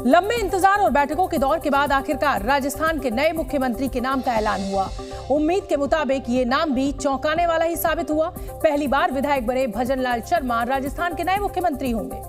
लंबे इंतजार और बैठकों के दौर के बाद आखिरकार राजस्थान के नए मुख्यमंत्री के नाम का ऐलान हुआ। उम्मीद के मुताबिक ये नाम भी चौंकाने वाला ही साबित हुआ। पहली बार विधायक बने भजनलाल शर्मा राजस्थान के नए मुख्यमंत्री होंगे।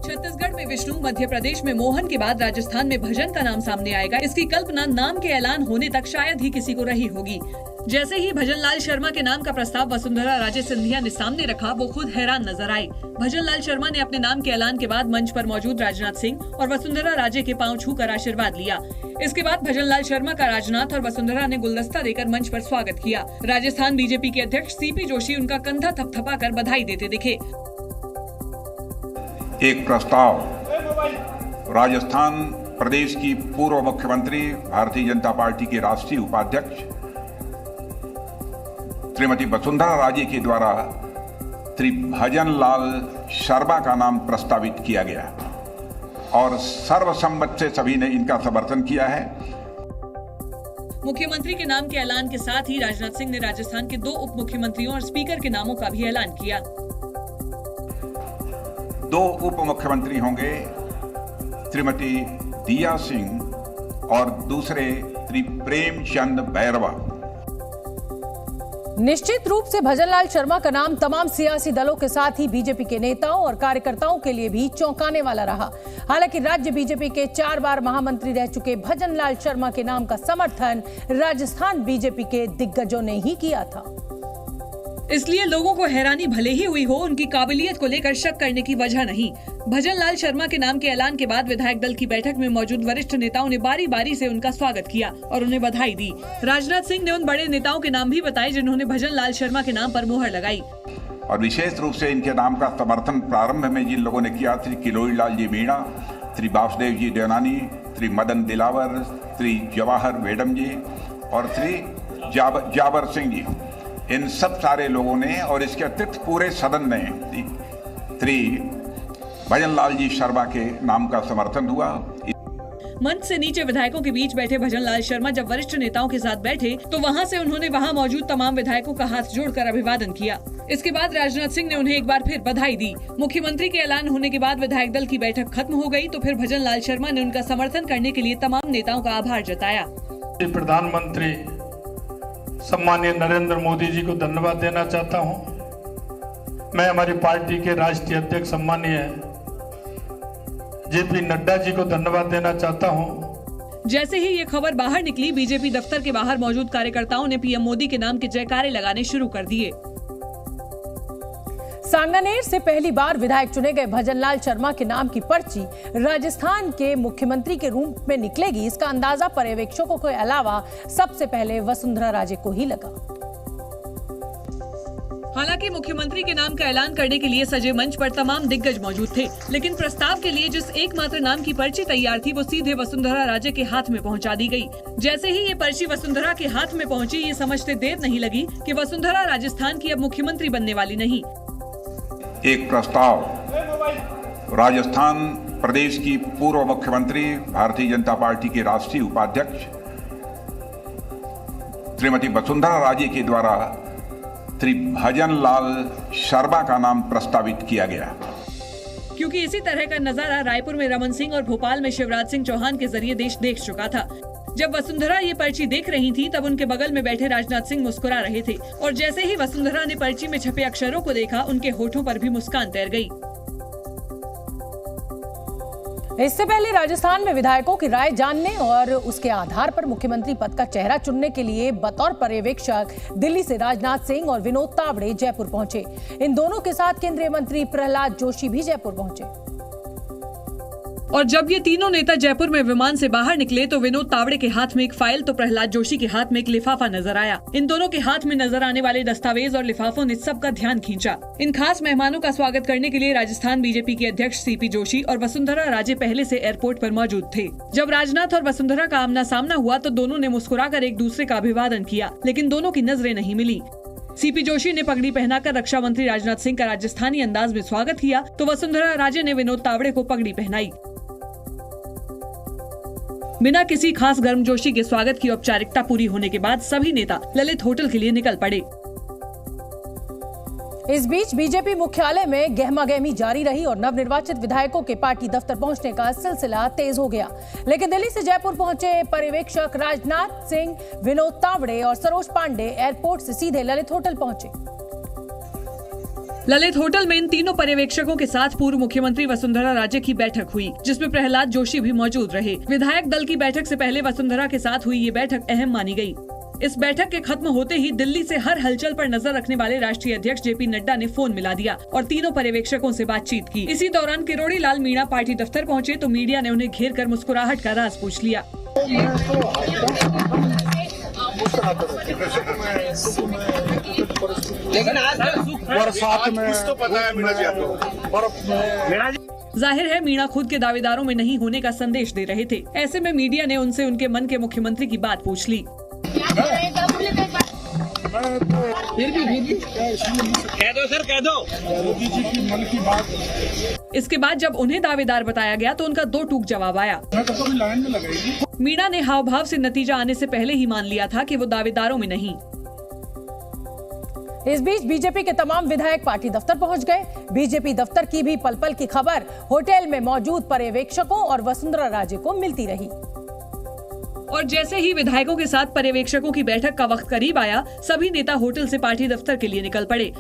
छत्तीसगढ़ में विष्णु, मध्य प्रदेश में मोहन के बाद राजस्थान में भजन का नाम सामने आएगा, इसकी कल्पना नाम के ऐलान होने तक शायद ही किसी को रही होगी। जैसे ही भजनलाल शर्मा के नाम का प्रस्ताव वसुंधरा राजे सिंधिया ने सामने रखा, वो खुद हैरान नजर आई। भजनलाल शर्मा ने अपने नाम के ऐलान के बाद मंच पर मौजूद राजनाथ सिंह और वसुंधरा राजे के पांव छूकर आशीर्वाद लिया। इसके बाद भजनलाल शर्मा का राजनाथ और वसुंधरा ने गुलदस्ता देकर मंच पर स्वागत किया। राजस्थान बीजेपी के अध्यक्ष सीपी जोशी उनका कंधा थपथपाकर बधाई देते दिखे। एक प्रस्ताव राजस्थान प्रदेश की पूर्व मुख्यमंत्री, भारतीय जनता पार्टी के राष्ट्रीय उपाध्यक्ष श्रीमती वसुंधरा राजे के द्वारा श्री भजनलाल शर्मा का नाम प्रस्तावित किया गया और सर्वसम्मत से सभी ने इनका समर्थन किया है। मुख्यमंत्री के नाम के ऐलान के साथ ही राजनाथ सिंह ने राजस्थान के 2 उप मुख्यमंत्रियों और स्पीकर के नामों का भी ऐलान किया। 2 उप मुख्यमंत्री होंगे श्रीमती दिया सिंह और दूसरे श्री प्रेमचंद बैरवा। निश्चित रूप से भजनलाल शर्मा का नाम तमाम सियासी दलों के साथ ही बीजेपी के नेताओं और कार्यकर्ताओं के लिए भी चौंकाने वाला रहा। हालांकि राज्य बीजेपी के 4 बार महामंत्री रह चुके भजनलाल शर्मा के नाम का समर्थन राजस्थान बीजेपी के दिग्गजों ने ही किया था। इसलिए लोगों को हैरानी भले ही हुई हो, उनकी काबिलियत को लेकर शक करने की वजह नहीं। भजनलाल शर्मा के नाम के ऐलान के बाद विधायक दल की बैठक में मौजूद वरिष्ठ नेताओं ने बारी बारी से उनका स्वागत किया और उन्हें बधाई दी। राजनाथ सिंह ने उन बड़े नेताओं के नाम भी बताए जिन्होंने भजनलाल शर्मा के नाम पर मोहर लगाई। और विशेष रूप से इनके नाम का समर्थन प्रारंभ में जिन लोगों ने किया, श्री किरोड़ीलाल जी मीणा, श्री वासुदेव जी देवनानी, श्री मदन दिलावर, श्री जवाहर वेडम जी और श्री जाबर सिंह जी, इन सब सारे लोगों ने और इसके अतिरिक्त पूरे सदन ने श्री भजनलाल जी शर्मा के नाम का समर्थन हुआ। मंच से नीचे विधायकों के बीच बैठे भजनलाल शर्मा जब वरिष्ठ नेताओं के साथ बैठे तो वहां से उन्होंने वहां मौजूद तमाम विधायकों का हाथ जोड़कर अभिवादन किया। इसके बाद राजनाथ सिंह ने उन्हें एक बार फिर बधाई दी। मुख्यमंत्री के ऐलान होने के बाद विधायक दल की बैठक खत्म हो गई तो फिर भजनलाल शर्मा ने उनका समर्थन करने के लिए तमाम नेताओं का आभार जताया। प्रधानमंत्री सम्मानीय नरेंद्र मोदी जी को धन्यवाद देना चाहता हूं। मैं हमारी पार्टी के राष्ट्रीय अध्यक्ष सम्मानीय जेपी नड्डा जी को धन्यवाद देना चाहता हूं। जैसे ही ये खबर बाहर निकली, बीजेपी दफ्तर के बाहर मौजूद कार्यकर्ताओं ने पीएम मोदी के नाम के जयकारे लगाने शुरू कर दिए। सांगानेर से पहली बार विधायक चुने गए भजनलाल शर्मा के नाम की पर्ची राजस्थान के मुख्यमंत्री के रूप में निकलेगी, इसका अंदाजा पर्यवेक्षकों के अलावा सबसे पहले वसुंधरा राजे को ही लगा। हालांकि मुख्यमंत्री के नाम का ऐलान करने के लिए सजे मंच पर तमाम दिग्गज मौजूद थे, लेकिन प्रस्ताव के लिए जिस एकमात्र नाम की पर्ची तैयार थी वो सीधे वसुंधरा राजे के हाथ में पहुंचा दी गई। जैसे ही ये पर्ची वसुंधरा के हाथ में पहुंची, ये समझते देर नहीं लगी कि वसुंधरा राजस्थान की अब मुख्यमंत्री बनने वाली नहीं। एक प्रस्ताव राजस्थान प्रदेश की पूर्व मुख्यमंत्री, भारतीय जनता पार्टी के राष्ट्रीय उपाध्यक्ष श्रीमती वसुंधरा राजे के द्वारा श्री भजनलाल शर्मा का नाम प्रस्तावित किया गया। क्योंकि इसी तरह का नजारा रायपुर में रमन सिंह और भोपाल में शिवराज सिंह चौहान के जरिए देश देख चुका था। जब वसुंधरा ये पर्ची देख रही थी तब उनके बगल में बैठे राजनाथ सिंह मुस्कुरा रहे थे और जैसे ही वसुंधरा ने पर्ची में छपे अक्षरों को देखा, उनके होठों पर भी मुस्कान तैर गई। इससे पहले राजस्थान में विधायकों की राय जानने और उसके आधार पर मुख्यमंत्री पद का चेहरा चुनने के लिए बतौर पर्यवेक्षक दिल्ली से राजनाथ सिंह और विनोद तावड़े जयपुर पहुंचे। इन दोनों के साथ केंद्रीय मंत्री प्रहलाद जोशी भी जयपुर पहुंचे। और जब ये तीनों नेता जयपुर में विमान से बाहर निकले तो विनोद तावड़े के हाथ में एक फाइल तो प्रहलाद जोशी के हाथ में एक लिफाफा नजर आया। इन दोनों के हाथ में नजर आने वाले दस्तावेज और लिफाफों ने सबका ध्यान खींचा। इन खास मेहमानों का स्वागत करने के लिए राजस्थान बीजेपी के अध्यक्ष सीपी जोशी और वसुंधरा राजे पहले से एयरपोर्ट पर मौजूद थे। जब राजनाथ और वसुंधरा का आमना सामना हुआ तो दोनों ने मुस्कुराकर एक दूसरे का अभिवादन किया, लेकिन दोनों की नजरें नहीं मिली। सीपी जोशी ने पगड़ी पहनाकर रक्षा मंत्री राजनाथ सिंह का राजस्थानी अंदाज में स्वागत किया तो वसुंधरा राजे ने विनोद तावड़े को पगड़ी पहनाई। बिना किसी खास गर्मजोशी के स्वागत की औपचारिकता पूरी होने के बाद सभी नेता ललित होटल के लिए निकल पड़े। इस बीच बीजेपी मुख्यालय में गहमागहमी जारी रही और नवनिर्वाचित विधायकों के पार्टी दफ्तर पहुंचने का सिलसिला तेज हो गया। लेकिन दिल्ली से जयपुर पहुंचे पर्यवेक्षक राजनाथ सिंह, विनोद तावड़े और सरोज पांडे एयरपोर्ट से सीधे ललित होटल पहुंचे। ललित होटल में इन तीनों पर्यवेक्षकों के साथ पूर्व मुख्यमंत्री वसुंधरा राजे की बैठक हुई, जिसमें प्रहलाद जोशी भी मौजूद रहे। विधायक दल की बैठक से पहले वसुंधरा के साथ हुई ये बैठक अहम मानी गई। इस बैठक के खत्म होते ही दिल्ली से हर हलचल पर नजर रखने वाले राष्ट्रीय अध्यक्ष जेपी नड्डा ने फोन मिला दिया और तीनों पर्यवेक्षकों से बातचीत की। इसी दौरान किरोड़ी लाल मीणा पार्टी दफ्तर पहुंचे तो मीडिया ने उन्हें घेर कर मुस्कुराहट का राज पूछ लिया। जाहिर है मीणा खुद के दावेदारों में नहीं होने का संदेश दे रहे थे। ऐसे में मीडिया ने उनसे उनके मन के मुख्यमंत्री की बात पूछ ली। कह दो सर, कह दो। मोदी जी की मन की बात। इसके बाद जब उन्हें दावेदार बताया गया तो उनका दो टूक जवाब आया। मैं तो कभी लाइन में लगाएगी। मीणा ने हाव भाव से नतीजा आने से पहले ही मान लिया था कि वो दावेदारों में नहीं। इस बीच बीजेपी के तमाम विधायक पार्टी दफ्तर पहुंच गए। बीजेपी दफ्तर की भी पल पल की खबर होटल में मौजूद पर्यवेक्षकों और वसुंधरा राजे को मिलती रही। और जैसे ही विधायकों के साथ पर्यवेक्षकों की बैठक का वक्त करीब आया, सभी नेता होटल से पार्टी दफ्तर के लिए निकल पड़े।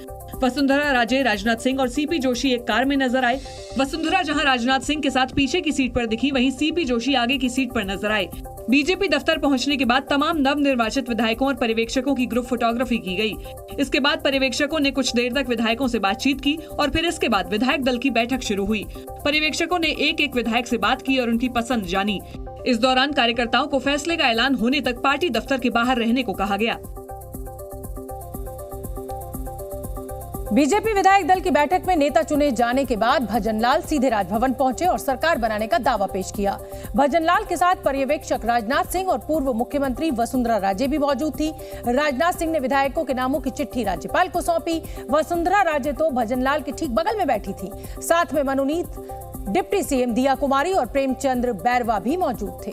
वसुंधरा राजे, राजनाथ सिंह और सीपी जोशी एक कार में नजर आए। वसुंधरा जहां राजनाथ सिंह के साथ पीछे की सीट पर दिखी, वहीं सीपी जोशी आगे की सीट पर नजर आए। बीजेपी दफ्तर पहुंचने के बाद तमाम नवनिर्वाचित विधायकों और पर्यवेक्षकों की ग्रुप फोटोग्राफी की गई। इसके बाद पर्यवेक्षकों ने कुछ देर तक विधायकों से बातचीत की और फिर इसके बाद विधायक दल की बैठक शुरू हुई। पर्यवेक्षकों ने एक एक विधायक से बात की और उनकी पसंद जानी। इस दौरान कार्यकर्ताओं को फैसले का ऐलान होने तक पार्टी दफ्तर के बाहर रहने को कहा गया। बीजेपी विधायक दल की बैठक में नेता चुने जाने के बाद भजनलाल सीधे राजभवन पहुंचे और सरकार बनाने का दावा पेश किया। भजनलाल के साथ पर्यवेक्षक राजनाथ सिंह और पूर्व मुख्यमंत्री वसुंधरा राजे भी मौजूद थी। राजनाथ सिंह ने विधायकों के नामों की चिट्ठी राज्यपाल को सौंपी। वसुंधरा राजे तो भजनलाल के ठीक बगल में बैठी थी। साथ में मनोनीत डिप्टी सीएम दिया कुमारी और प्रेमचंद्र बैरवा भी मौजूद थे।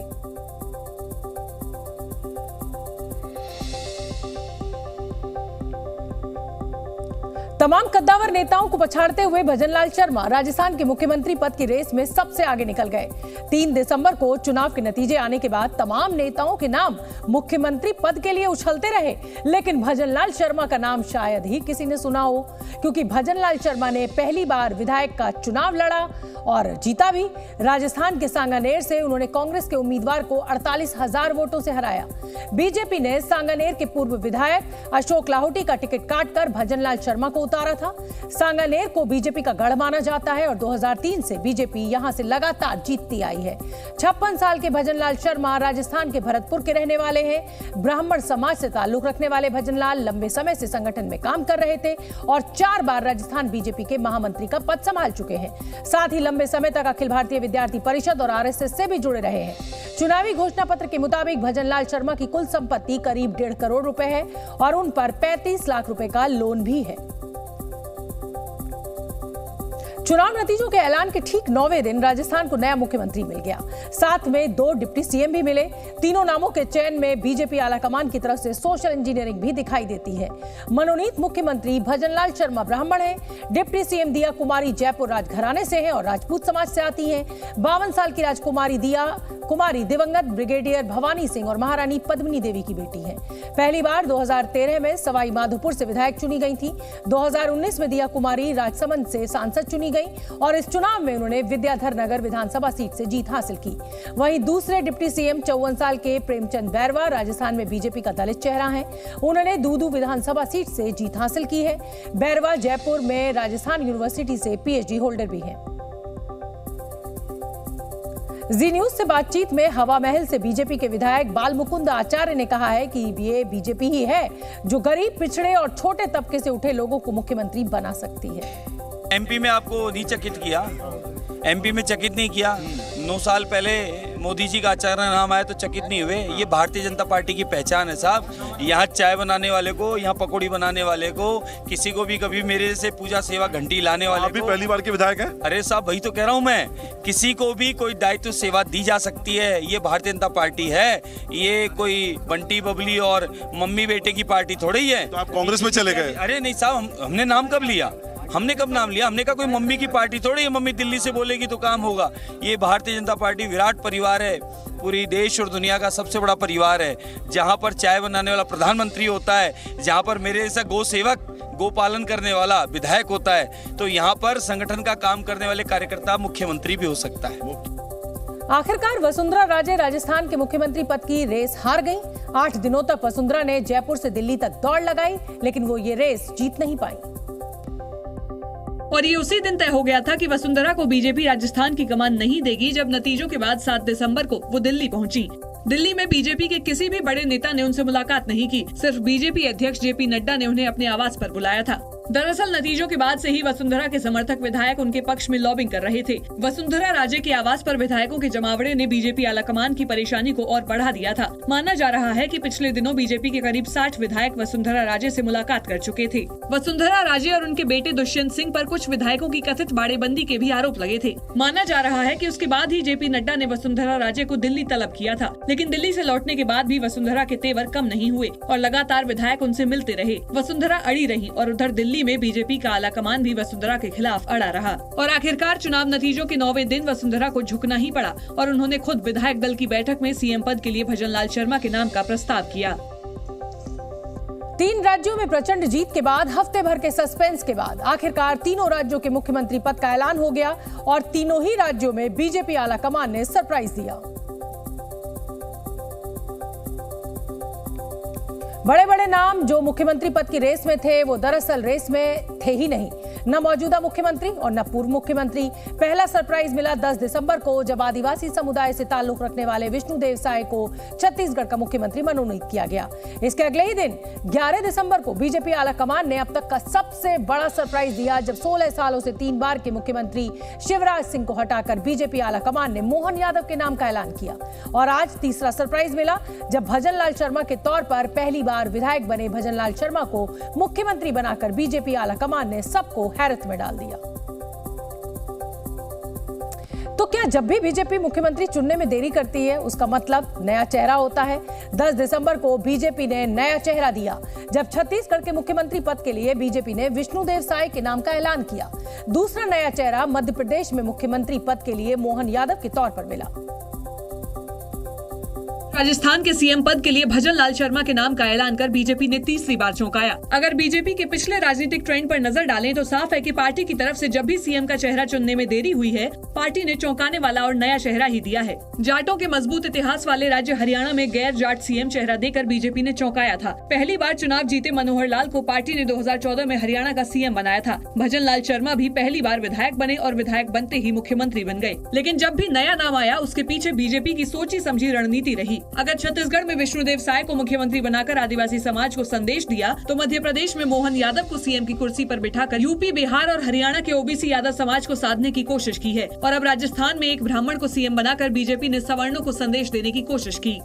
तमाम कद्दावर नेताओं को पछाड़ते हुए भजनलाल शर्मा राजस्थान के मुख्यमंत्री पद की रेस में सबसे आगे निकल गए। 3 दिसंबर को चुनाव के नतीजे आने के बाद तमाम नेताओं के नाम मुख्यमंत्री पद के लिए उछलते रहे, लेकिन भजनलाल शर्मा का नाम शायद ही किसी ने सुना हो, क्योंकि भजनलाल शर्मा ने पहली बार विधायक का चुनाव लड़ा और जीता भी। राजस्थान के सांगानेर से उन्होंने कांग्रेस के उम्मीदवार को 48,000 वोटों से हराया। बीजेपी ने सांगानेर के पूर्व विधायक अशोक लाहौटी का टिकट काटकर भजनलाल शर्मा को उतारा था। सांगानेर को बीजेपी का गढ़ माना जाता है और 2003 से बीजेपी यहां से लगातार जीतती आई है। 56 साल के भजनलाल शर्मा राजस्थान के भरतपुर के रहने वाले हैं। ब्राह्मण समाज से ताल्लुक रखने वाले भजनलाल लंबे समय से संगठन में काम कर रहे थे और 4 बार राजस्थान बीजेपी के महामंत्री का पद संभाल चुके हैं। साथ ही लंबे समय तक अखिल भारतीय विद्यार्थी परिषद और आरएसएस से भी जुड़े रहे हैं। चुनावी घोषणा पत्र के मुताबिक भजनलाल शर्मा की कुल संपत्ति करीब 1.5 करोड़ रुपए है और उन पर 35 लाख रुपए का लोन भी है। चुनाव नतीजों के ऐलान के ठीक 9वें दिन राजस्थान को नया मुख्यमंत्री मिल गया। साथ में 2 डिप्टी सीएम भी मिले। तीनों नामों के चयन में बीजेपी आलाकमान की तरफ से सोशल इंजीनियरिंग भी दिखाई देती है। मनोनीत मुख्यमंत्री भजनलाल शर्मा ब्राह्मण हैं। डिप्टी सीएम दिया कुमारी जयपुर राजघराने से हैं और राजपूत समाज से आती हैं। 52 साल की राजकुमारी दिया कुमारी दिवंगत ब्रिगेडियर भवानी सिंह और महारानी पद्मिनी देवी की बेटी है। पहली बार 2013 में सवाई माधोपुर से विधायक चुनी गई थी। 2019 में दिया कुमारी राजसमंद से सांसद चुनी गई और इस चुनाव में उन्होंने विद्याधर नगर विधानसभा सीट से जीत हासिल की। वहीं दूसरे डिप्टी सीएम 54 साल के प्रेमचंद बैरवा राजस्थान में बीजेपी का दलित चेहरा है। उन्होंने दूदू विधानसभा सीट से जीत हासिल की है। बैरवा जयपुर में राजस्थान यूनिवर्सिटी से पीएचडी होल्डर भी हैं। जी न्यूज से बातचीत में हवा महल से बीजेपी के विधायक बाल मुकुंद आचार्य ने कहा है कि ये बीजेपी ही है जो गरीब, पिछड़े और छोटे तबके से उठे लोगों को मुख्यमंत्री बना सकती है। एमपी में आपको नहीं चकित किया, एमपी में चकित नहीं किया। 9 साल पहले मोदी जी का अचानक नाम आया तो चकित नहीं हुए। ये भारतीय जनता पार्टी की पहचान है साहब। यहाँ चाय बनाने वाले को, यहाँ पकौड़ी बनाने वाले को, किसी को भी कभी मेरे से पूजा सेवा घंटी लाने वाले आप भी पहली बार के विधायक हैं? अरे साहब वही तो कह रहा हूँ मैं, किसी को भी कोई दायित्व सेवा दी जा सकती है। ये भारतीय जनता पार्टी है, ये कोई बंटी बबली और मम्मी बेटे की पार्टी थोड़ी ही है। तो आप कांग्रेस में चले गए? अरे नहीं साहब, हमने नाम कब लिया? हमने कब नाम लिया? हमने कहा कोई मम्मी की पार्टी थोड़ी है, मम्मी दिल्ली से बोलेगी तो काम होगा। ये भारतीय जनता पार्टी विराट परिवार है, पूरी देश और दुनिया का सबसे बड़ा परिवार है, जहां पर चाय बनाने वाला प्रधानमंत्री होता है, जहां पर मेरे जैसा गौ सेवक, गो पालन करने वाला विधायक होता है, तो यहाँ पर संगठन का काम करने वाले कार्यकर्ता मुख्यमंत्री भी हो सकता है। आखिरकार वसुंधरा राजे राजस्थान के मुख्यमंत्री पद की रेस हार गईं। 8 दिनों तक वसुंधरा ने जयपुर से दिल्ली तक दौड़ लगाई, लेकिन वो ये रेस जीत नहीं पाई। और ये उसी दिन तय हो गया था कि वसुंधरा को बीजेपी राजस्थान की कमान नहीं देगी, जब नतीजों के बाद 7 दिसंबर को वो दिल्ली पहुंची। दिल्ली में बीजेपी के किसी भी बड़े नेता ने उनसे मुलाकात नहीं की, सिर्फ बीजेपी अध्यक्ष जेपी नड्डा ने उन्हें अपने आवास पर बुलाया था। दरअसल नतीजों के बाद से ही वसुंधरा के समर्थक विधायक उनके पक्ष में लॉबिंग कर रहे थे। वसुंधरा राजे के आवास पर विधायकों के जमावड़े ने बीजेपी आलाकमान की परेशानी को और बढ़ा दिया था। माना जा रहा है कि पिछले दिनों बीजेपी के करीब 60 विधायक वसुंधरा राजे से मुलाकात कर चुके थे। वसुंधरा राजे और उनके बेटे दुष्यंत सिंह पर कुछ विधायकों की कथित बाड़ेबंदी के भी आरोप लगे थे। माना जा रहा है कि उसके बाद ही जेपी नड्डा ने वसुंधरा राजे को दिल्ली तलब किया था, लेकिन दिल्ली से लौटने के बाद भी वसुंधरा के तेवर कम नहीं हुए और लगातार विधायक उनसे मिलते रहे। वसुंधरा अड़ी रही और उधर दिल्ली में बीजेपी का आलाकमान भी वसुंधरा के खिलाफ अड़ा रहा और आखिरकार चुनाव नतीजों के 9वें दिन वसुंधरा को झुकना ही पड़ा और उन्होंने खुद विधायक दल की बैठक में सीएम पद के लिए भजनलाल शर्मा के नाम का प्रस्ताव किया। 3 राज्यों में प्रचंड जीत के बाद, हफ्ते भर के सस्पेंस के बाद आखिरकार तीनों राज्यों के मुख्यमंत्री पद का ऐलान हो गया और तीनों ही राज्यों में बीजेपी आलाकमान ने सरप्राइज दिया। बड़े बड़े नाम जो मुख्यमंत्री पद की रेस में थे, वो दरअसल रेस में थे ही नहीं। न मौजूदा मुख्यमंत्री और न पूर्व मुख्यमंत्री। पहला सरप्राइज मिला 10 दिसंबर को, जब आदिवासी समुदाय से ताल्लुक रखने वाले विष्णुदेव साय को छत्तीसगढ़ का मुख्यमंत्री मनोनीत किया गया। इसके अगले ही दिन 11 दिसंबर को बीजेपी आलाकमान ने अब तक का सबसे बड़ा सरप्राइज दिया, जब 16 सालों से 3 बार के मुख्यमंत्री शिवराज सिंह को हटाकर बीजेपी आलाकमान ने मोहन यादव के नाम का ऐलान किया। और आज तीसरा सरप्राइज मिला, जब भजनलाल शर्मा के तौर पर पहली बार विधायक बने भजनलाल शर्मा को मुख्यमंत्री बनाकर बीजेपी आलाकमान ने सबको हैरत में डाल दिया। तो क्या जब भी बीजेपी मुख्यमंत्री चुनने में देरी करती है, उसका मतलब नया चेहरा होता है? 10 दिसंबर को बीजेपी ने नया चेहरा दिया, जब छत्तीसगढ़ के मुख्यमंत्री पद के लिए बीजेपी ने विष्णुदेव साय के नाम का ऐलान किया। दूसरा नया चेहरा मध्य प्रदेश में मुख्यमंत्री पद के लिए मोहन यादव के तौर पर मिला। राजस्थान के सीएम पद के लिए भजनलाल शर्मा के नाम का ऐलान कर बीजेपी ने तीसरी बार चौंकाया। अगर बीजेपी के पिछले राजनीतिक ट्रेंड पर नजर डालें तो साफ है कि पार्टी की तरफ से जब भी सीएम का चेहरा चुनने में देरी हुई है, पार्टी ने चौंकाने वाला और नया चेहरा ही दिया है। जाटों के मजबूत इतिहास वाले राज्य हरियाणा में गैर जाट सीएम चेहरा देकर बीजेपी ने चौंकाया था। पहली बार चुनाव जीते मनोहर लाल को पार्टी ने 2014 में हरियाणा का सीएम बनाया था। भजनलाल शर्मा भी पहली बार विधायक बने और विधायक बनते ही मुख्यमंत्री बन गए। लेकिन जब भी नया नाम आया, उसके पीछे बीजेपी की सोची समझी रणनीति रही। अगर छत्तीसगढ़ में विष्णुदेव साय को मुख्यमंत्री बनाकर आदिवासी समाज को संदेश दिया, तो मध्य प्रदेश में मोहन यादव को सीएम की कुर्सी पर बिठाकर यूपी, बिहार और हरियाणा के ओबीसी यादव समाज को साधने की कोशिश की है। और अब राजस्थान में एक ब्राह्मण को सीएम बनाकर बीजेपी ने सवर्णों को संदेश देने की कोशिश की।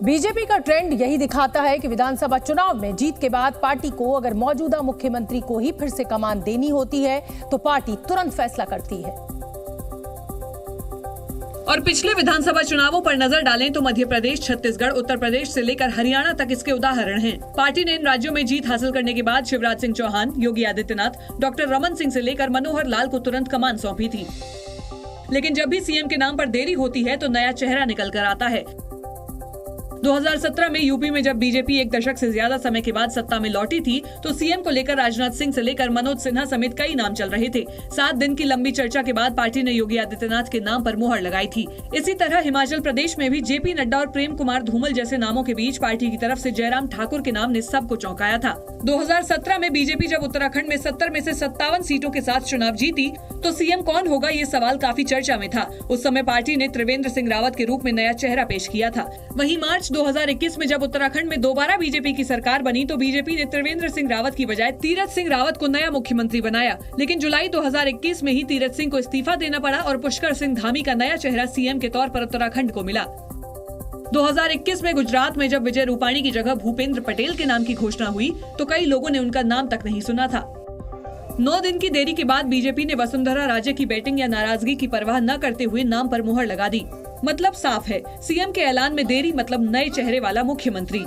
बीजेपी का ट्रेंड यही दिखाता है कि विधानसभा चुनाव में जीत के बाद पार्टी को अगर मौजूदा मुख्यमंत्री को ही फिर से कमान देनी होती है, तो पार्टी तुरंत फैसला करती है। और पिछले विधानसभा चुनावों पर नजर डालें तो मध्य प्रदेश, छत्तीसगढ़, उत्तर प्रदेश से लेकर हरियाणा तक इसके उदाहरण हैं। पार्टी ने इन राज्यों में जीत हासिल करने के बाद शिवराज सिंह चौहान, योगी आदित्यनाथ, डॉक्टर रमन सिंह से लेकर मनोहर लाल को तुरंत कमान सौंपी थी। लेकिन जब भी सीएम के नाम पर देरी होती है, तो नया चेहरा निकल कर आता है। 2017 में यूपी में जब बीजेपी एक दशक से ज्यादा समय के बाद सत्ता में लौटी थी, तो सीएम को लेकर राजनाथ सिंह से लेकर मनोज सिन्हा समेत कई नाम चल रहे थे। 7 दिन की लंबी चर्चा के बाद पार्टी ने योगी आदित्यनाथ के नाम पर मुहर लगाई थी। इसी तरह हिमाचल प्रदेश में भी जेपी नड्डा और प्रेम कुमार धूमल जैसे नामों के बीच पार्टी की तरफ से जयराम ठाकुर के नाम ने सबको चौंकाया था। 2017 में बीजेपी जब उत्तराखंड में 70 में से 57 सीटों के साथ चुनाव जीती, तो सीएम कौन होगा, ये सवाल काफी चर्चा में था। उस समय पार्टी ने त्रिवेंद्र सिंह रावत के रूप में नया चेहरा पेश किया था। वहीं मार्च 2021 में जब उत्तराखंड में दोबारा बीजेपी की सरकार बनी तो बीजेपी ने त्रिवेंद्र सिंह रावत की बजाय तीरथ सिंह रावत को नया मुख्यमंत्री बनाया। लेकिन जुलाई 2021 में ही तीरथ सिंह को इस्तीफा देना पड़ा और पुष्कर सिंह धामी का नया चेहरा सीएम के तौर पर उत्तराखंड को मिला। 2021 में गुजरात में जब विजय रूपाणी की जगह भूपेंद्र पटेल के नाम की घोषणा हुई तो कई लोगों ने उनका नाम तक नहीं सुना था। 9 दिन की देरी के बाद बीजेपी ने वसुंधरा राजे की बैटिंग या नाराजगी की परवाह न करते हुए नाम पर मुहर लगा दी। मतलब साफ है, सीएम के ऐलान में देरी मतलब नए चेहरे वाला मुख्यमंत्री।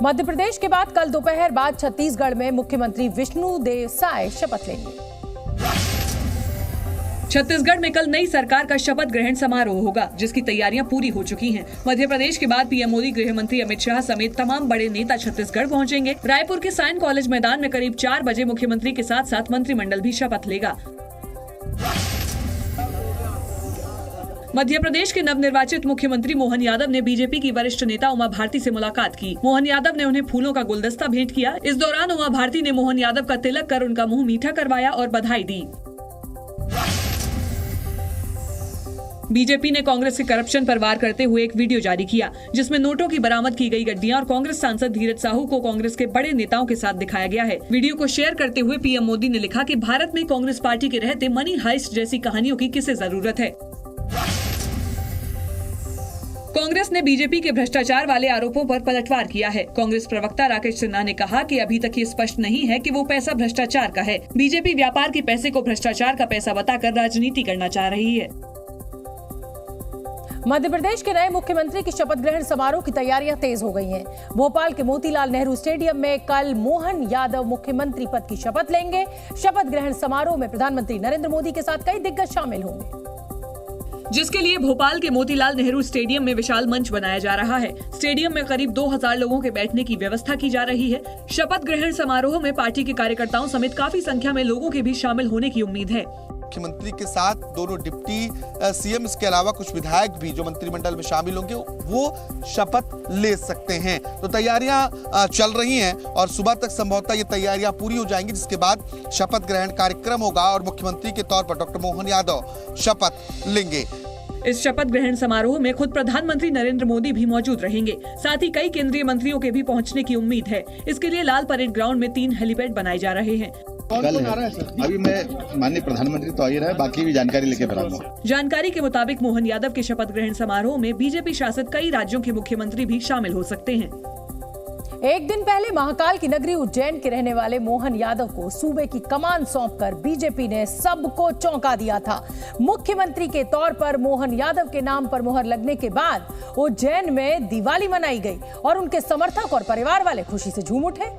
मध्य प्रदेश के बाद कल दोपहर बाद छत्तीसगढ़ में मुख्यमंत्री विष्णुदेव साय शपथ लेंगे। छत्तीसगढ़ में कल नई सरकार का शपथ ग्रहण समारोह होगा, जिसकी तैयारियां पूरी हो चुकी हैं। मध्य प्रदेश के बाद पीएम मोदी, गृह मंत्री अमित शाह समेत तमाम बड़े नेता छत्तीसगढ़ पहुंचेंगे। रायपुर के साइन कॉलेज मैदान में करीब 4 बजे मुख्यमंत्री के साथ साथ मंत्रिमंडल भी शपथ लेगा। मध्य प्रदेश के नवनिर्वाचित मुख्यमंत्री मोहन यादव ने बीजेपी की वरिष्ठ नेता उमा भारती से मुलाकात की। मोहन यादव ने उन्हें फूलों का गुलदस्ता भेंट किया। इस दौरान उमा भारती ने मोहन यादव का तिलक कर उनका मुंह मीठा करवाया और बधाई दी। बीजेपी ने कांग्रेस के करप्शन पर वार करते हुए एक वीडियो जारी किया, जिसमें नोटों की बरामद की गई गड्डियां और कांग्रेस सांसद धीरज साहू को कांग्रेस के बड़े नेताओं के साथ दिखाया गया है। वीडियो को शेयर करते हुए पीएम मोदी ने लिखा कि भारत में कांग्रेस पार्टी के रहते मनी हाइस्ट जैसी कहानियों की किसे जरूरत है। कांग्रेस ने बीजेपी के भ्रष्टाचार वाले आरोपों पर पलटवार किया है। कांग्रेस प्रवक्ता राकेश सिन्हा ने कहा कि अभी तक ये स्पष्ट नहीं है कि वो पैसा भ्रष्टाचार का है। बीजेपी व्यापार के पैसे को भ्रष्टाचार का पैसा बताकर राजनीति करना चाह रही है। मध्य प्रदेश के नए मुख्यमंत्री की शपथ ग्रहण समारोह की तैयारियां तेज हो गई हैं। भोपाल के मोतीलाल नेहरू स्टेडियम में कल मोहन यादव मुख्यमंत्री पद की शपथ लेंगे। शपथ ग्रहण समारोह में प्रधानमंत्री नरेंद्र मोदी के साथ कई दिग्गज शामिल होंगे, जिसके लिए भोपाल के मोतीलाल नेहरू स्टेडियम में विशाल मंच बनाया जा रहा है। स्टेडियम में करीब 2000 लोगों के बैठने की व्यवस्था की जा रही है। शपथ ग्रहण समारोह में पार्टी के कार्यकर्ताओं समेत काफी संख्या में लोगों के भी शामिल होने की उम्मीद है। मुख्यमंत्री के साथ दोनों डिप्टी सीएम, इसके अलावा कुछ विधायक भी जो मंत्रिमंडल में शामिल होंगे वो शपथ ले सकते हैं। तो तैयारियां चल रही हैं और सुबह तक संभवतः ये तैयारियां पूरी हो जाएंगी, जिसके बाद शपथ ग्रहण कार्यक्रम होगा और मुख्यमंत्री के तौर पर डॉक्टर मोहन यादव शपथ लेंगे। इस शपथ ग्रहण समारोह में खुद प्रधानमंत्री नरेंद्र मोदी भी मौजूद रहेंगे। साथ ही कई केंद्रीय मंत्रियों के भी पहुंचने की उम्मीद है। इसके लिए लाल परेड ग्राउंड में 3 हेलीपैड बनाए जा रहे हैं। कल है, अभी मैं माननीय प्रधानमंत्री तो आ ही रहा है, बाकी भी जानकारी लेके बता। जानकारी के मुताबिक मोहन यादव के शपथ ग्रहण समारोह में बीजेपी शासित कई राज्यों के मुख्यमंत्री भी शामिल हो सकते हैं। एक दिन पहले महाकाल की नगरी उज्जैन के रहने वाले मोहन यादव को सूबे की कमान सौंपकर बीजेपी ने सबको चौंका दिया था। मुख्यमंत्री के तौर पर मोहन यादव के नाम पर मुहर लगने के बाद उज्जैन में दिवाली मनाई गई और उनके समर्थक और परिवार वाले खुशी से झूम उठे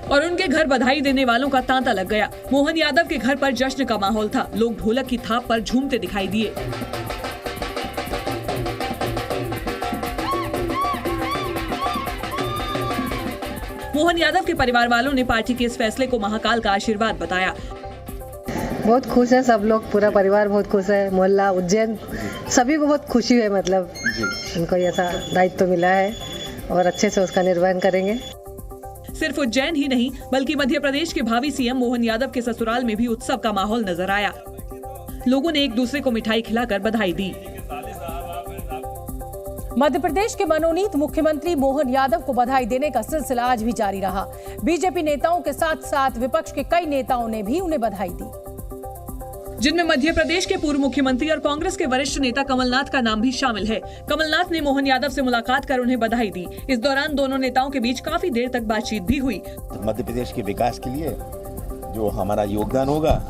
और उनके घर बधाई देने वालों का तांता लग गया। मोहन यादव के घर पर जश्न का माहौल था। लोग ढोलक की थाप पर झूमते दिखाई दिए। मोहन यादव के परिवार वालों ने पार्टी के इस फैसले को महाकाल का आशीर्वाद बताया। बहुत खुश है सब लोग, पूरा परिवार बहुत खुश है। मोहल्ला, उज्जैन, सभी को बहुत खुशी है। मतलब उनको ऐसा दायित्व मिला है और अच्छे से उसका निर्वहन करेंगे। सिर्फ उज्जैन ही नहीं बल्कि मध्य प्रदेश के भावी सीएम मोहन यादव के ससुराल में भी उत्सव का माहौल नजर आया। लोगों ने एक दूसरे को मिठाई खिलाकर बधाई दी। मध्य प्रदेश के मनोनीत मुख्यमंत्री मोहन यादव को बधाई देने का सिलसिला आज भी जारी रहा। बीजेपी नेताओं के साथ साथ विपक्ष के कई नेताओं ने भी उन्हें बधाई दी, जिनमें मध्य प्रदेश के पूर्व मुख्यमंत्री और कांग्रेस के वरिष्ठ नेता कमलनाथ का नाम भी शामिल है। कमलनाथ ने मोहन यादव से मुलाकात कर उन्हें बधाई दी। इस दौरान दोनों नेताओं के बीच काफी देर तक बातचीत भी हुई। मध्य प्रदेश के विकास के लिए जो हमारा योगदान होगा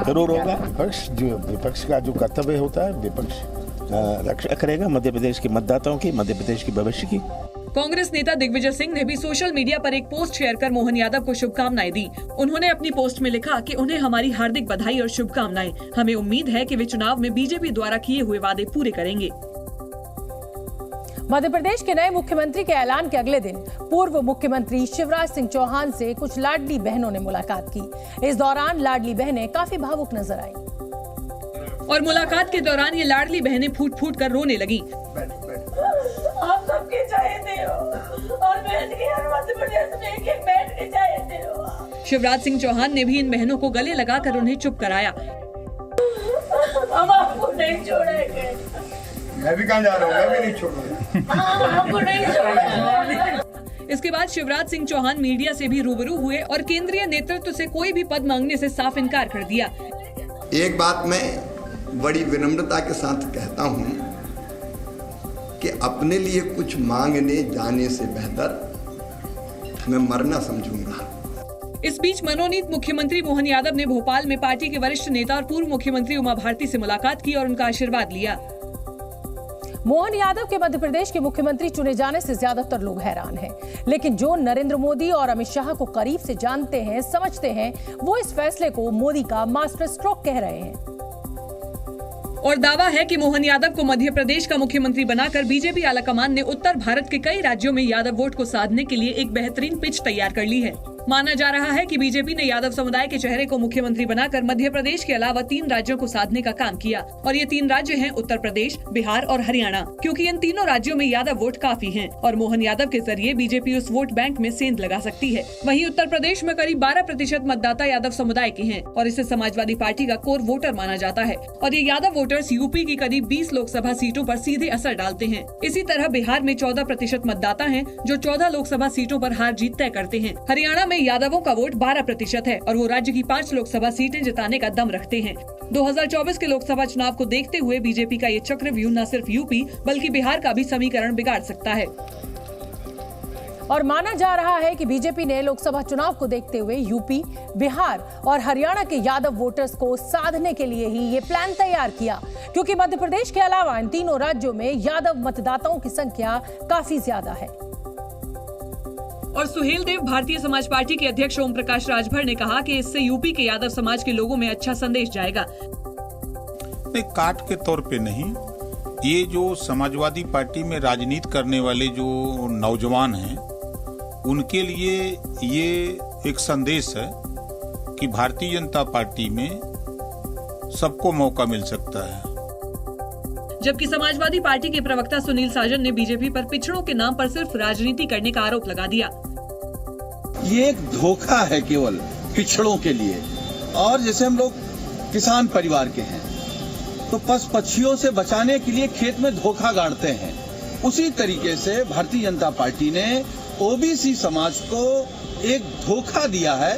जरूर होगा। विपक्ष का जो कर्तव्य होता है, विपक्ष रक्षा करेगा मध्य प्रदेश के मतदाताओं की, मध्य प्रदेश के भविष्य की। कांग्रेस नेता दिग्विजय सिंह ने भी सोशल मीडिया पर एक पोस्ट शेयर कर मोहन यादव को शुभकामनाएं दी। उन्होंने अपनी पोस्ट में लिखा कि उन्हें हमारी हार्दिक बधाई और शुभकामनाएं। हमें उम्मीद है कि वे चुनाव में बीजेपी द्वारा किए हुए वादे पूरे करेंगे। मध्य प्रदेश के नए मुख्यमंत्री के ऐलान के अगले दिन पूर्व मुख्यमंत्री शिवराज सिंह चौहान से कुछ लाडली बहनों ने मुलाकात की। इस दौरान लाडली बहनें काफी भावुक नजर आई और मुलाकात के दौरान ये लाडली बहनें फूट फूट कर रोने लगी। आप सबके चाहते हो और बहन की हर मध्य प्रदेश में एक बहन के चाहते हो। शिवराज सिंह चौहान ने भी इन बहनों को गले लगाकर उन्हें चुप कराया। हम आपको नहीं छोड़ेंगे। मैं भी कहाँ जा रहा हूँ, मैं भी नहीं छोड़ूंगा। इसके बाद शिवराज सिंह चौहान मीडिया से भी रूबरू हुए और केंद्रीय नेतृत्व से कोई भी पद मांगने से साफ इनकार कर दिया। एक बात मैं बड़ी विनम्रता के साथ कहता हूँ कि अपने लिए कुछ मांगने जाने से बेहतर मैं मरना समझूंगा। इस बीच मनोनीत मुख्यमंत्री मोहन यादव ने भोपाल में पार्टी के वरिष्ठ नेता और पूर्व मुख्यमंत्री उमा भारती से मुलाकात की और उनका आशीर्वाद लिया। मोहन यादव के मध्य प्रदेश के मुख्यमंत्री चुने जाने से ज्यादातर लोग हैरान हैं, लेकिन जो नरेंद्र मोदी और अमित शाह को करीब से जानते हैं, समझते हैं, वो इस फैसले को मोदी का मास्टर स्ट्रोक कह रहे हैं। और दावा है कि मोहन यादव को मध्य प्रदेश का मुख्यमंत्री बनाकर बीजेपी आलाकमान ने उत्तर भारत के कई राज्यों में यादव वोट को साधने के लिए एक बेहतरीन पिच तैयार कर ली है। माना जा रहा है कि बीजेपी ने यादव समुदाय के चेहरे को मुख्यमंत्री बनाकर मध्य प्रदेश के अलावा 3 राज्यों को साधने का काम किया और ये 3 राज्य हैं उत्तर प्रदेश, बिहार और हरियाणा, क्योंकि इन तीनों राज्यों में यादव वोट काफी हैं और मोहन यादव के जरिए बीजेपी उस वोट बैंक में सेंध लगा सकती है। वहीं उत्तर प्रदेश में करीब 12% मतदाता यादव समुदाय के हैं और इसे समाजवादी पार्टी का कोर वोटर माना जाता है और ये यादव वोटर्स यूपी की करीब 20 लोकसभा सीटों पर सीधे असर डालते हैं। इसी तरह बिहार में 14% मतदाता हैं जो 14 लोकसभा सीटों पर हार जीत तय करते हैं। हरियाणा में यादवों का वोट 12% है और वो राज्य की 5 लोकसभा सीटें जिताने का दम रखते हैं। 2024 के लोकसभा चुनाव को देखते हुए बीजेपी का ये चक्रव्यूह न सिर्फ यूपी बल्कि बिहार का भी समीकरण बिगाड़ सकता है। और माना जा रहा है कि बीजेपी ने लोकसभा चुनाव को देखते हुए यूपी, बिहार और हरियाणा के यादव वोटर्स को साधने के लिए ही ये प्लान तैयार किया, क्योंकि मध्य प्रदेश के अलावा इन तीनों राज्यों में यादव मतदाताओं की संख्या काफी ज्यादा है। और सुहेल देव भारतीय समाज पार्टी के अध्यक्ष ओम प्रकाश राजभर ने कहा कि इससे यूपी के यादव समाज के लोगों में अच्छा संदेश जाएगा। काट के तौर पे नहीं, ये जो समाजवादी पार्टी में राजनीति करने वाले जो नौजवान हैं उनके लिए ये एक संदेश है कि भारतीय जनता पार्टी में सबको मौका मिल सकता है। जबकि समाजवादी पार्टी के प्रवक्ता सुनील साजन ने बीजेपी पर पिछड़ों के नाम पर सिर्फ राजनीति करने का आरोप लगा दिया। ये एक धोखा है केवल पिछड़ों के लिए, और जैसे हम लोग किसान परिवार के हैं तो पशु पक्षियों से बचाने के लिए खेत में धोखा गाड़ते हैं, उसी तरीके से भारतीय जनता पार्टी ने ओबीसी समाज को एक धोखा दिया है।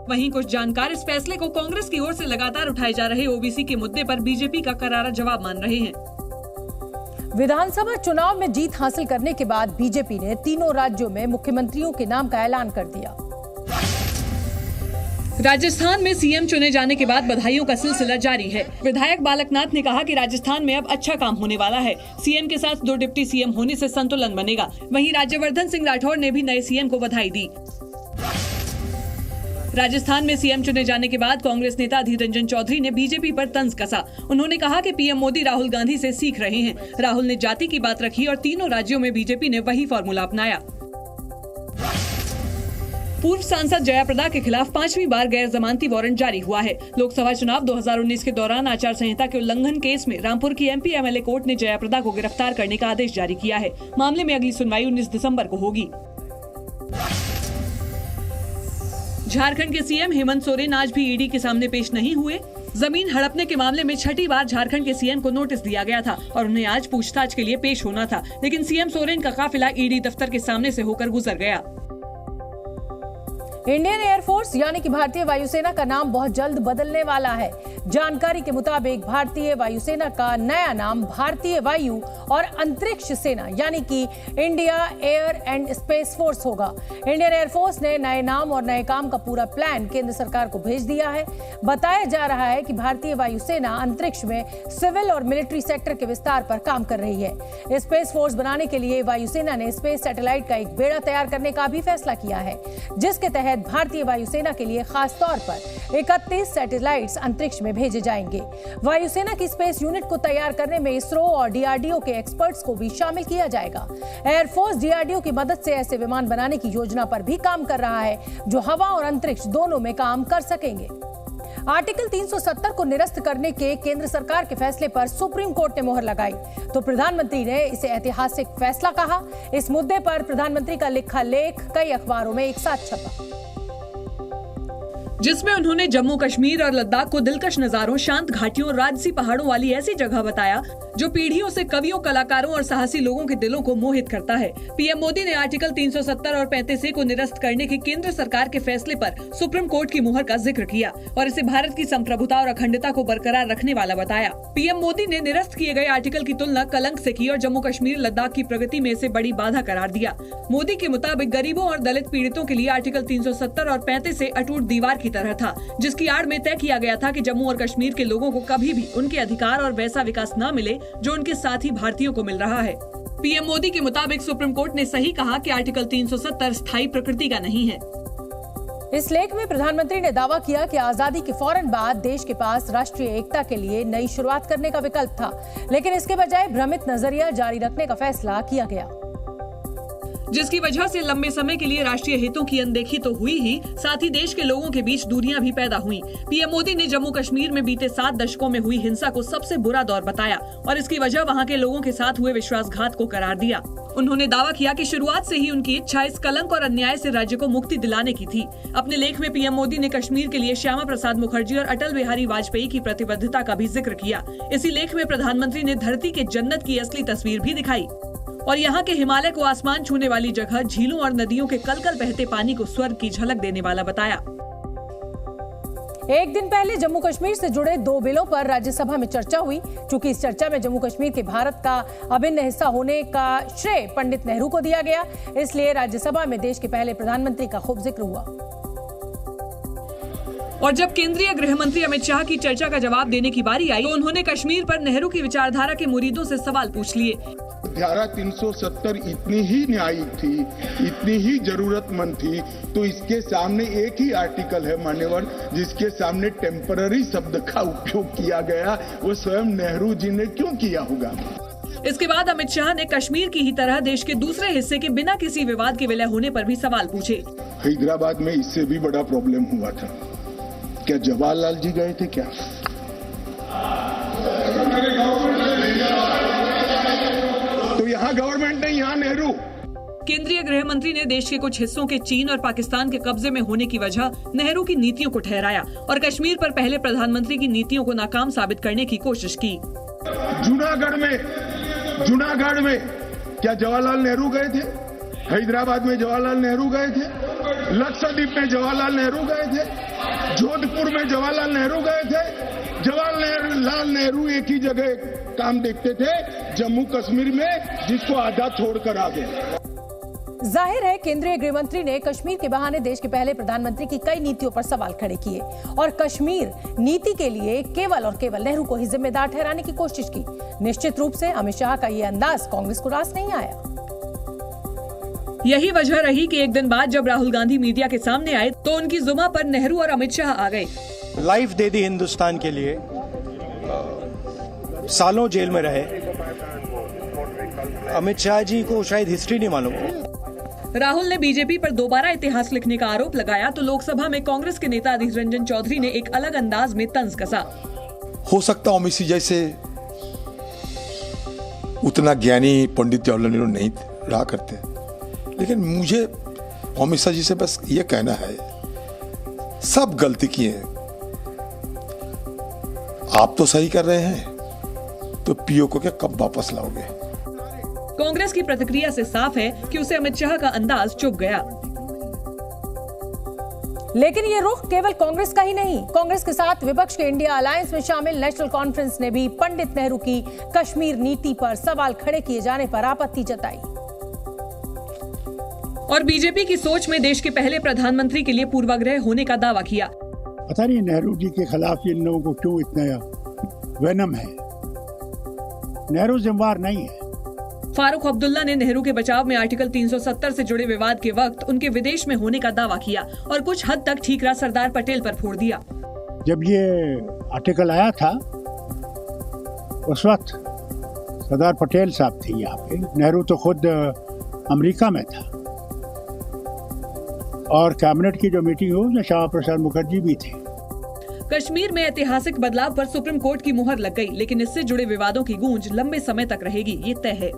वहीं कुछ जानकार इस फैसले को कांग्रेस की ओर से लगातार उठाए जा रहे ओबीसी के मुद्दे पर बीजेपी का करारा जवाब मान रहे हैं। विधानसभा चुनाव में जीत हासिल करने के बाद बीजेपी ने तीनों राज्यों में मुख्यमंत्रियों के नाम का ऐलान कर दिया। राजस्थान में सीएम चुने जाने के बाद बधाइयों का सिलसिला जारी है। विधायक बालकनाथ ने कहा कि राजस्थान में अब अच्छा काम होने वाला है। सीएम के साथ 2 डिप्टी सीएम होने से संतुलन बनेगा। वहीं राज्यवर्धन सिंह राठौर ने भी नए सीएम को बधाई दी। राजस्थान में सीएम चुने जाने के बाद कांग्रेस नेता अधीर रंजन चौधरी ने बीजेपी पर तंज कसा। उन्होंने कहा कि पीएम मोदी राहुल गांधी से सीख रहे हैं। राहुल ने जाति की बात रखी और तीनों राज्यों में बीजेपी ने वही फॉर्मूला अपनाया। पूर्व सांसद जयाप्रदा के खिलाफ 5वीं बार गैर जमानती वारंट जारी हुआ है। लोकसभा चुनाव 2019 के दौरान आचार संहिता के उल्लंघन केस में रामपुर की एमपी एमएलए कोर्ट ने जयाप्रदा को गिरफ्तार करने का आदेश जारी किया है। मामले में अगली सुनवाई 19 दिसंबर को होगी। झारखंड के सीएम हेमंत सोरेन आज भी ईडी के सामने पेश नहीं हुए। जमीन हड़पने के मामले में 6ठी बार झारखंड के सीएम को नोटिस दिया गया था और उन्हें आज पूछताछ के लिए पेश होना था, लेकिन सीएम सोरेन का काफिला ईडी दफ्तर के सामने से होकर गुजर गया। इंडियन एयरफोर्स यानी कि भारतीय वायुसेना का नाम बहुत जल्द बदलने वाला है। जानकारी के मुताबिक भारतीय वायुसेना का नया नाम भारतीय वायु और अंतरिक्ष सेना यानी कि India air and space force होगा। इंडियन एयरफोर्स ने नए नाम और नए काम का पूरा प्लान केंद्र सरकार को भेज दिया है। बताया जा रहा है कि भारतीय वायुसेना अंतरिक्ष में सिविल और मिलिट्री सेक्टर के विस्तार पर काम कर रही है। स्पेस फोर्स बनाने के लिए वायुसेना ने स्पेस सैटेलाइट का एक बेड़ा तैयार करने का भी फैसला किया है, जिसके तहत भारतीय वायुसेना के लिए खास तौर पर 31 सैटेलाइट्स अंतरिक्ष में भेजे जाएंगे। वायुसेना की स्पेस यूनिट को तैयार करने में इसरो और डीआरडीओ के एक्सपर्ट्स को भी शामिल किया जाएगा। एयरफोर्स डीआरडीओ की मदद से ऐसे विमान बनाने की योजना पर भी काम कर रहा है जो हवा और अंतरिक्ष दोनों में काम कर सकेंगे। आर्टिकल 370 को निरस्त करने के केंद्र सरकार के फैसले पर सुप्रीम कोर्ट ने मोहर लगाई तो प्रधानमंत्री ने इसे ऐतिहासिक फैसला कहा। इस मुद्दे पर प्रधानमंत्री का लिखा लेख कई अखबारों में एक साथ छपा। जिसमें उन्होंने जम्मू कश्मीर और लद्दाख को दिलकश नजारों, शांत घाटियों और राजसी पहाड़ों वाली ऐसी जगह बताया जो पीढ़ियों से कवियों, कलाकारों और साहसी लोगों के दिलों को मोहित करता है। पीएम मोदी ने आर्टिकल 370 और 35A को निरस्त करने के केंद्र सरकार के फैसले पर सुप्रीम कोर्ट की मुहर का जिक्र किया और इसे भारत की संप्रभुता और अखंडता को बरकरार रखने वाला बताया। पीएम मोदी ने निरस्त किए गए आर्टिकल की तुलना कलंक से की और जम्मू कश्मीर, लद्दाख की प्रगति में इसे बड़ी बाधा करार दिया। मोदी के मुताबिक गरीबों और दलित पीड़ितों के लिए आर्टिकल 370 और 35A अटूट दीवार की तरह था, जिसकी आड़ में तय किया गया था कि जम्मू और कश्मीर के लोगों को कभी भी उनके अधिकार और वैसा विकास न मिले जो उनके साथी भारतीयों को मिल रहा है। पीएम मोदी के मुताबिक सुप्रीम कोर्ट ने सही कहा कि आर्टिकल 370 स्थायी प्रकृति का नहीं है। इस लेख में प्रधानमंत्री ने दावा किया कि आजादी के फौरन बाद देश के पास राष्ट्रीय एकता के लिए नई शुरुआत करने का विकल्प था, लेकिन इसके बजाय भ्रमित नजरिया जारी रखने का फैसला किया गया, जिसकी वजह से लंबे समय के लिए राष्ट्रीय हितों की अनदेखी तो हुई ही, साथ ही देश के लोगों के बीच दूरियां भी पैदा हुई। पीएम मोदी ने जम्मू कश्मीर में बीते 7 दशकों में हुई हिंसा को सबसे बुरा दौर बताया और इसकी वजह वहां के लोगों के साथ हुए विश्वासघात को करार दिया। उन्होंने दावा किया कि शुरुआत से ही उनकी इच्छा इस कलंक और अन्याय से राज्य को मुक्ति दिलाने की थी। अपने लेख में पीएम मोदी ने कश्मीर के लिए श्यामा प्रसाद मुखर्जी और अटल बिहारी वाजपेयी की प्रतिबद्धता का भी जिक्र किया। इसी लेख में प्रधानमंत्री ने धरती के जन्नत की असली तस्वीर भी दिखाई और यहाँ के हिमालय को आसमान छूने वाली जगह, झीलों और नदियों के कलकल बहते पानी को स्वर्ग की झलक देने वाला बताया। एक दिन पहले जम्मू कश्मीर से जुड़े 2 बिलों पर राज्यसभा में चर्चा हुई। चूंकि इस चर्चा में जम्मू कश्मीर के भारत का अभिन्न हिस्सा होने का श्रेय पंडित नेहरू को दिया गया, इसलिए राज्यसभा में देश के पहले प्रधानमंत्री का खूब जिक्र हुआ। और जब केंद्रीय गृह मंत्री अमित शाह की चर्चा का जवाब देने की बारी आई तो उन्होंने कश्मीर पर नेहरू की विचारधारा के मुरीदों से सवाल पूछ लिए। धारा 370 इतनी ही न्यायिक थी, इतनी ही जरूरतमंद थी, तो इसके सामने एक ही आर्टिकल है मान्यवर जिसके सामने टेम्पररी शब्द का उपयोग किया गया, वो स्वयं नेहरू जी ने क्यों किया होगा। इसके बाद अमित शाह ने कश्मीर की ही तरह देश के दूसरे हिस्से के बिना किसी विवाद के विलय होने पर भी सवाल पूछे। हैदराबाद में इससे भी बड़ा प्रॉब्लम हुआ था, क्या जवाहरलाल जी गए थे क्या? तो यहाँ गवर्नमेंट नहीं, यहाँ नेहरू। केंद्रीय गृह मंत्री ने देश के कुछ हिस्सों के चीन और पाकिस्तान के कब्जे में होने की वजह नेहरू की नीतियों को ठहराया और कश्मीर पर पहले प्रधानमंत्री की नीतियों को नाकाम साबित करने की कोशिश की। जूनागढ़ में क्या जवाहरलाल नेहरू गए थे? हैदराबाद में जवाहरलाल नेहरू गए थे? लक्षद्वीप में जवाहरलाल नेहरू गए थे? जोधपुर में जवाहरलाल नेहरू गए थे? जवाहरलाल नेहरू एक ही जगह काम देखते थे, जम्मू कश्मीर में, जिसको आधा छोड़कर आ गए। जाहिर है केंद्रीय गृह मंत्री ने कश्मीर के बहाने देश के पहले प्रधानमंत्री की कई नीतियों पर सवाल खड़े किए और कश्मीर नीति के लिए केवल और केवल नेहरू को ही जिम्मेदार ठहराने की कोशिश की। निश्चित रूप से अमित शाह का ये अंदाज कांग्रेस को रास नहीं आया। यही वजह रही कि एक दिन बाद जब राहुल गांधी मीडिया के सामने आए तो उनकी जुबान पर नेहरू और अमित शाह आ गए। लाइफ दे दी हिंदुस्तान के लिए, सालों जेल में रहे। अमित शाह जी को शायद हिस्ट्री नहीं मालूम। राहुल ने बीजेपी पर दोबारा इतिहास लिखने का आरोप लगाया तो लोकसभा में कांग्रेस के नेता अधीर रंजन चौधरी ने एक अलग अंदाज में तंज कसा। हो सकता अमित जी जैसे उतना ज्ञानी पंडित जवाहरलाल नेहरू नहीं रहा करते, लेकिन मुझे अमित शाह जी से बस ये कहना है, सब गलती किए हैं, आप तो सही कर रहे हैं, तो पीओ को क्या कब वापस लाओगे? कांग्रेस की प्रतिक्रिया से साफ है कि उसे अमित शाह का अंदाज चुभ गया। लेकिन ये रुख केवल कांग्रेस का ही नहीं, कांग्रेस के साथ विपक्ष के इंडिया अलायंस में शामिल नेशनल कॉन्फ्रेंस ने भी पंडित नेहरू की कश्मीर नीति पर सवाल खड़े किए जाने पर आपत्ति जताई और बीजेपी की सोच में देश के पहले प्रधानमंत्री के लिए पूर्वाग्रह होने का दावा किया। पता नहीं नेहरू जी के खिलाफ इन लोगों को क्यों इतना वेनम है। नेहरू जिम्मेदार नहीं है। फारूक अब्दुल्ला ने नेहरू के बचाव में आर्टिकल 370 से जुड़े विवाद के वक्त उनके विदेश में होने का दावा किया और कुछ हद तक ठीकरा सरदार पटेल पर फोड़ दिया। जब ये आर्टिकल आया था उस वक्त सरदार पटेल साहब थे यहाँ पे, नेहरू तो खुद अमेरिका में था और कैबिनेट की जो मीटिंग हुई उसमें श्यामा प्रसाद मुखर्जी भी थे। कश्मीर में ऐतिहासिक बदलाव पर सुप्रीम कोर्ट की मुहर लग गई, लेकिन इससे जुड़े विवादों की गूंज लंबे समय तक रहेगी, ये तय है।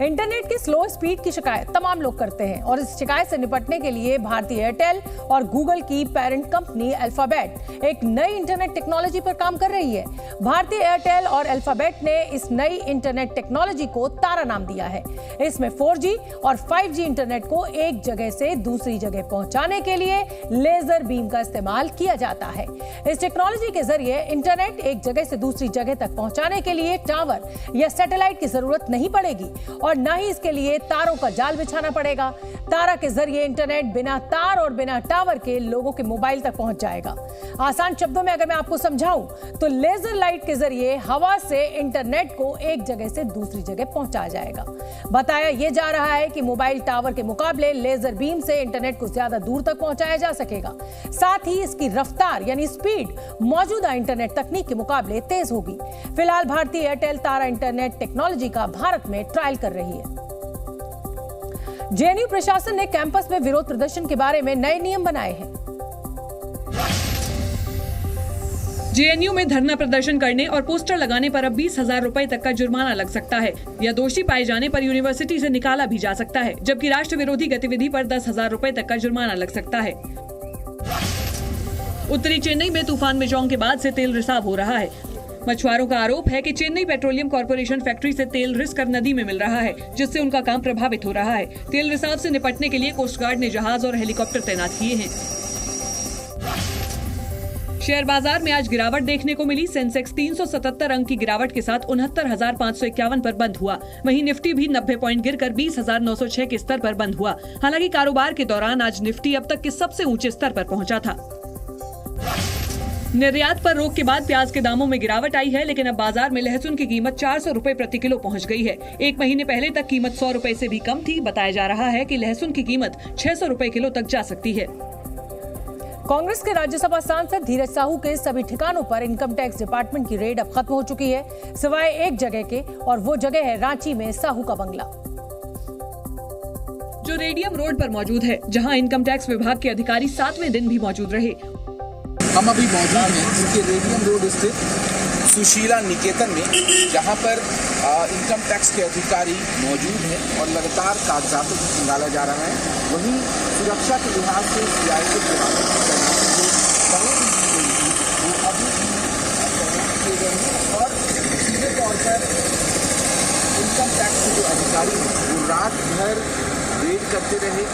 इंटरनेट की स्लो स्पीड की शिकायत तमाम लोग करते हैं और इस शिकायत से निपटने के लिए भारतीय एयरटेल और गूगल की पेरेंट कंपनी अल्फाबेट एक नई इंटरनेट टेक्नोलॉजी पर काम कर रही है। भारतीय एयरटेल और अल्फाबेट ने इस नई इंटरनेट टेक्नोलॉजी को तारा नाम दिया है। इसमें 4G और 5G इंटरनेट को एक जगह से दूसरी जगह पहुंचाने के लिए लेजर बीम का इस्तेमाल किया जाता है। इस टेक्नोलॉजी के जरिए इंटरनेट एक जगह से दूसरी जगह तक पहुंचाने के लिए टावर या सैटेलाइट की जरूरत नहीं पड़ेगी और न ही इसके लिए तारों का जाल बिछाना पड़ेगा। तारा के जरिए इंटरनेट बिना तार और बिना टावर के लोगों के मोबाइल तक पहुंच जाएगा। आसान शब्दों में अगर मैं आपको समझाऊं तो लेजर लाइट के जरिए हवा से इंटरनेट को एक जगह से दूसरी जगह पहुंचाया जाएगा। बताया यह जा रहा है कि मोबाइल टावर के मुकाबले लेजर बीम से इंटरनेट को ज्यादा दूर तक पहुंचाया जा सकेगा। साथ ही इसकी रफ्तार यानी स्पीड मौजूदा इंटरनेट तकनीक के मुकाबले तेज होगी। फिलहाल भारतीय एयरटेल तारा इंटरनेट टेक्नोलॉजी का भारत में ट्रायल कर रही है। जेएनयू प्रशासन ने कैंपस में विरोध प्रदर्शन के बारे में नए नियम बनाए हैं। जेएनयू में धरना प्रदर्शन करने और पोस्टर लगाने पर अब 20,000 रुपए तक का जुर्माना लग सकता है या दोषी पाए जाने पर यूनिवर्सिटी से निकाला भी जा सकता है, जबकि राष्ट्र विरोधी गतिविधि पर 10,000 रुपए तक का जुर्माना लग सकता है। उत्तरी चेन्नई में तूफान मिजोंग के बाद से तेल रिसाव हो रहा है। मछुआरों का आरोप है कि चेन्नई पेट्रोलियम कॉर्पोरेशन फैक्ट्री से तेल रिस कर नदी में मिल रहा है, जिससे उनका काम प्रभावित हो रहा है। तेल रिसाव से निपटने के लिए कोस्ट गार्ड ने जहाज और हेलीकॉप्टर तैनात किए हैं। शेयर बाजार में आज गिरावट देखने को मिली। सेंसेक्स 377 अंक की गिरावट के साथ 69,551 पर बंद हुआ। वहीं निफ्टी भी 90 पॉइंट गिरकर 20,906 के स्तर पर बंद हुआ। हालांकि कारोबार के दौरान आज निफ्टी अब तक के सबसे ऊंचे स्तर पर पहुंचा था। निर्यात पर रोक के बाद प्याज के दामों में गिरावट आई है, लेकिन अब बाजार में लहसुन की कीमत 400 रुपए प्रति किलो पहुंच गई है। एक महीने पहले तक कीमत 100 रुपए से भी कम थी। बताया जा रहा है कि लहसुन की कीमत 600 रुपए किलो तक जा सकती है। कांग्रेस के राज्यसभा सांसद धीरज साहू के सभी ठिकानों पर इनकम टैक्स डिपार्टमेंट की रेड अब खत्म हो चुकी है, सिवाय एक जगह के, और वो जगह है रांची में साहू का बंगला, जो रेडियम रोड पर मौजूद है, जहां इनकम टैक्स विभाग के अधिकारी 7वें दिन भी मौजूद रहे। हम अभी मौजूद हैं उनके रेडियम रोड स्थित सुशीला निकेतन में, जहां पर इनकम टैक्स के अधिकारी मौजूद हैं और लगातार कागजातों को खंगाला जा रहा है। वहीं सुरक्षा के लिहाज से सीआईए जवानों की तैनाती जो वो अभी भी तैनात किए गए हैं और सीधे तौर पर इनकम टैक्स के जो अधिकारी हैं वो रात भर रेड करते रहे।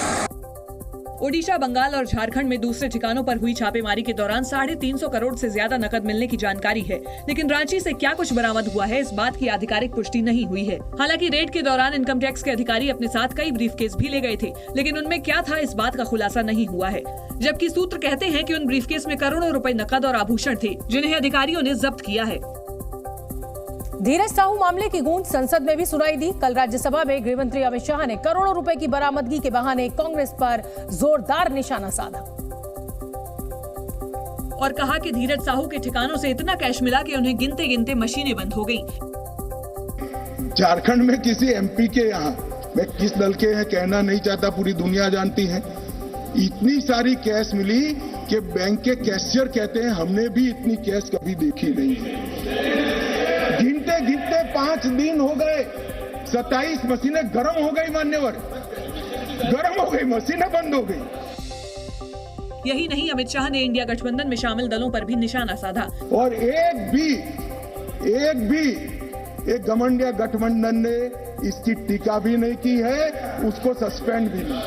ओडिशा, बंगाल और झारखंड में दूसरे ठिकानों पर हुई छापेमारी के दौरान 350 करोड़ से ज्यादा नकद मिलने की जानकारी है, लेकिन रांची से क्या कुछ बरामद हुआ है, इस बात की आधिकारिक पुष्टि नहीं हुई है। हालांकि रेड के दौरान इनकम टैक्स के अधिकारी अपने साथ कई ब्रीफकेस भी ले गए थे, लेकिन उनमें क्या था इस बात का खुलासा नहीं हुआ है। जबकि सूत्र कहते हैं कि उन ब्रीफकेस में करोड़ों रुपए नकद और आभूषण थे, जिन्हें अधिकारियों ने जब्त किया है। धीरज साहू मामले की गूंज संसद में भी सुनाई दी। कल राज्यसभा में गृह मंत्री अमित शाह ने करोड़ों रुपए की बरामदगी के बहाने कांग्रेस पर जोरदार निशाना साधा और कहा कि धीरज साहू के ठिकानों से इतना कैश मिला कि उन्हें गिनते गिनते मशीनें बंद हो गईं। झारखंड में किसी एमपी के यहाँ, मैं किस दल के हैं कहना नहीं चाहता, पूरी दुनिया जानती है, इतनी सारी कैश मिली कि बैंक के कैशियर कहते हैं हमने भी इतनी कैश कभी देखी नहीं है। गिनते गिनते 5 दिन हो गए, 27 मशीनें गर्म हो गई, मान्यवर गर्म हो गई, मशीनें बंद हो गई। यही नहीं, अमित शाह ने इंडिया गठबंधन में शामिल दलों पर भी निशाना साधा और एक घमंडिया गठबंधन ने इसकी टीका भी नहीं की है, उसको सस्पेंड भी नहीं।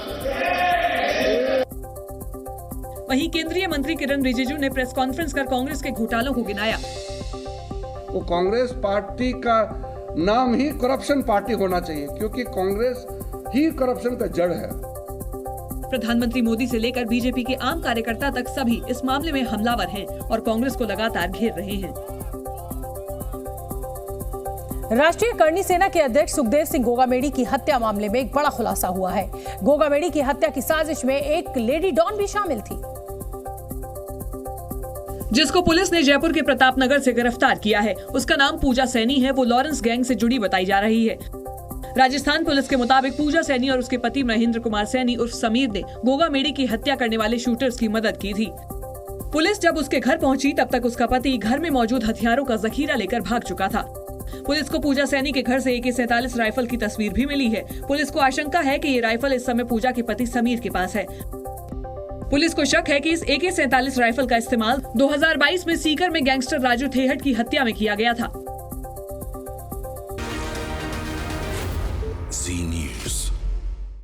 वहीं केंद्रीय मंत्री किरण रिजिजू ने प्रेस कॉन्फ्रेंस कर कांग्रेस के घोटालों को गिनाया। वो कांग्रेस पार्टी का नाम ही करप्शन पार्टी होना चाहिए, क्योंकि कांग्रेस ही करप्शन का जड़ है। प्रधानमंत्री मोदी से लेकर बीजेपी के आम कार्यकर्ता तक सभी इस मामले में हमलावर हैं और कांग्रेस को लगातार घेर रहे हैं। राष्ट्रीय करणी सेना के अध्यक्ष सुखदेव सिंह गोगामेडी की हत्या मामले में एक बड़ा खुलासा हुआ है। गोगामेडी की हत्या की साजिश में एक लेडी डॉन भी शामिल थी, जिसको पुलिस ने जयपुर के प्रताप नगर से गिरफ्तार किया है। उसका नाम पूजा सैनी है। वो लॉरेंस गैंग से जुड़ी बताई जा रही है। राजस्थान पुलिस के मुताबिक पूजा सैनी और उसके पति महेंद्र कुमार सैनी उर्फ समीर ने गोगामेडी की हत्या करने वाले शूटर्स की मदद की थी। पुलिस जब उसके घर पहुंची तब तक उसका पति घर में मौजूद हथियारों का जखीरा लेकर भाग चुका था। पुलिस को पूजा सैनी के घर से AK-47 राइफल की तस्वीर भी मिली है। पुलिस को आशंका है कि ये राइफल इस समय पूजा के पति समीर के पास है। पुलिस को शक है कि इस AK-47 राइफल का इस्तेमाल 2022 में सीकर में गैंगस्टर राजू ठेहट की हत्या में किया गया था।